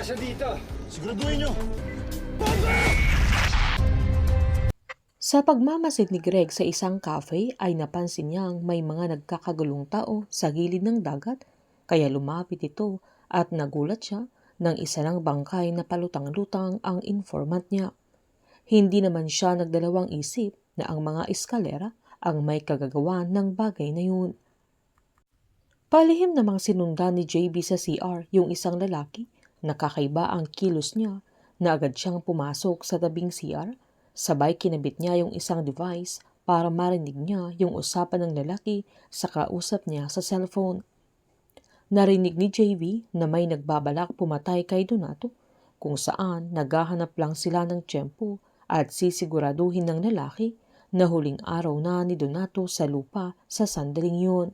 siya dito! Siguraduhin nyo! Sa pagmamasid ni Greg sa isang cafe ay napansin niyang may mga nagkakagulong tao sa gilid ng dagat, kaya lumapit ito at nagulat siya nang isa ng bangkay na palutang-lutang ang informant niya. Hindi naman siya nagdalawang isip na ang mga eskalera ang may kagagawa ng bagay na yun. Palihim namang sinundan ni JB sa CR yung isang lalaki na kakaiba ang kilos niya na agad siyang pumasok sa tabing CR. Sabay kinabit niya yung isang device para marinig niya yung usapan ng lalaki sa kausap niya sa cellphone. Narinig ni JV na may nagbabalak pumatay kay Donato, kung saan naghahanap lang sila ng tiyempo at sisiguraduhin ng lalaki na huling araw na ni Donato sa lupa sa sandaling yun.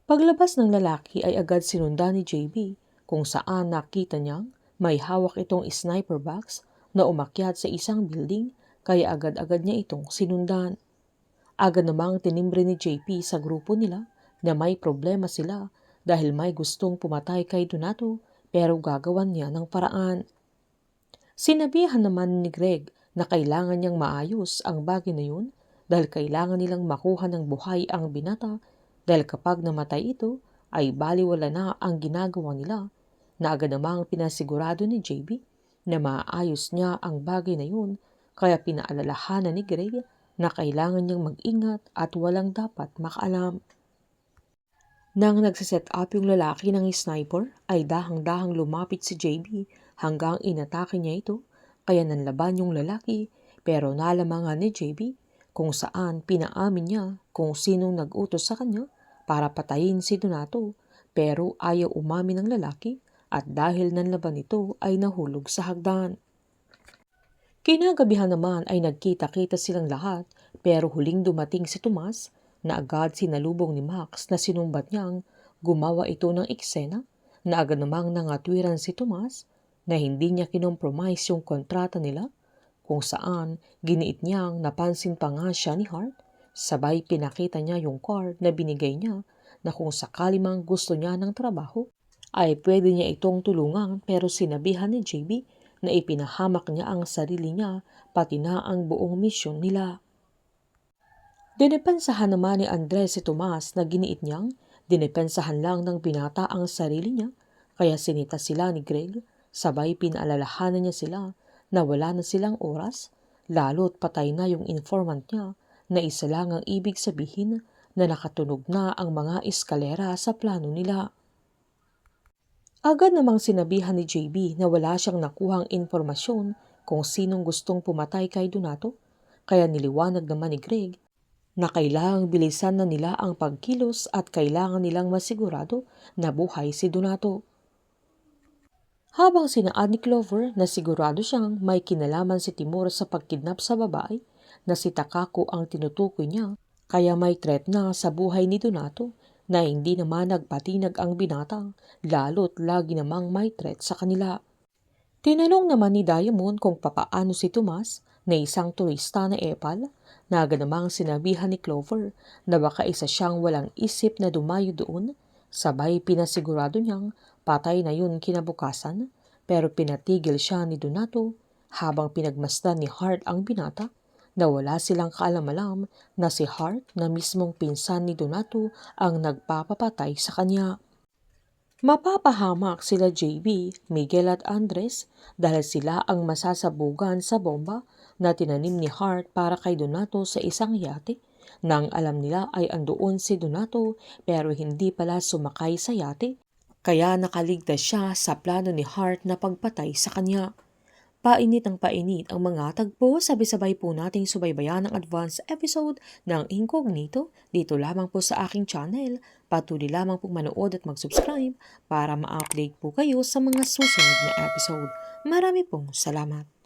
Paglabas ng lalaki ay agad sinundan ni JB, kung saan nakita niyang may hawak itong sniper box na umakyat sa isang building, kaya agad-agad niya itong sinundan. Agad namang tinimbre ni JP sa grupo nila na may problema sila dahil may gustong pumatay kay Donato pero gagawan niya ng paraan. Sinabihan naman ni Greg na kailangan niyang maayos ang bagay na yun dahil kailangan nilang makuha ng buhay ang binata, dahil kapag namatay ito ay baliwala na ang ginagawa nila, na agad namang pinasigurado ni JB na maayos niya ang bagay na yun, kaya pinaalalahanan ni Greg na kailangan niyang mag-ingat at walang dapat makaalam. Nang nagsiset up yung lalaki ng sniper ay dahang-dahang lumapit si JB hanggang inatake niya ito, kaya nanlaban yung lalaki, pero nalamangan ni JB kung saan pinaamin niya kung sinong nag-utos sa kanya para patayin si Donato, pero ayaw umamin ng lalaki at dahil nanlaban ito ay nahulog sa hagdan. Kinagabihan naman ay nagkita-kita silang lahat, pero huling dumating si Tomas na agad sinalubong ni Max na sinumbat niyang gumawa ito ng eksena, na agad namang nangatwiran si Tomas na hindi niya kinompromise yung kontrata nila, kung saan giniit niyang napansin pa nga siya ni Hart. Sabay pinakita niya yung card na binigay niya na kung sakali mang gusto niya ng trabaho ay pwede niya itong tulungan, pero sinabihan ni JB na ipinahamak niya ang sarili niya pati na ang buong misyon nila. Dinepensahan naman ni Andres si Tomas na giniit niyang dinepensahan lang ng binata ang sarili niya, kaya sinita sila ni Greg. Sabay pinaalalahanan niya sila na wala na silang oras, lalo't patay na yung informant niya, na isa lang ang ibig sabihin na nakatunog na ang mga eskalera sa plano nila. Agad namang sinabihan ni JB na wala siyang nakuhang impormasyon kung sinong gustong pumatay kay Donato, kaya niliwanag naman ni Greg na kailangang bilisan na nila ang pagkilos at kailangan nilang masigurado na buhay si Donato. Habang sinaad ni Clover na sigurado siyang may kinalaman si Timur sa pagkidnap sa babae, na si Takako ang tinutukoy niya, kaya may threat na sa buhay ni Donato, na hindi naman nagpatinag ang binata, lalo't lagi namang may threat sa kanila. Tinanong naman ni Diamond kung papaano si Tomas, na isang turista na epal, na agad namang sinabihan ni Clover na baka isa siyang walang isip na dumayo doon. Sabay pinasigurado niyang patay na yun kinabukasan, pero pinatigil siya ni Donato habang pinagmasdan ni Hart ang binata, na wala silang kaalam-alam na si Hart na mismong pinsan ni Donato ang nagpapapatay sa kanya. Mapapahamak sila JB, Miguel at Andres dahil sila ang masasabugan sa bomba na tinanim ni Hart para kay Donato sa isang yate, nang alam nila ay andoon si Donato pero hindi pala sumakay sa yate, kaya nakaligtas siya sa plano ni Hart na pagpatay sa kanya. Painit ang mga tagpo, sabay-sabay po nating subaybayan ang advance episode ng Incognito dito lamang po sa aking channel. Patuloy lamang po manood at mag-subscribe para ma-update po kayo sa mga susunod na episode. Marami pong salamat.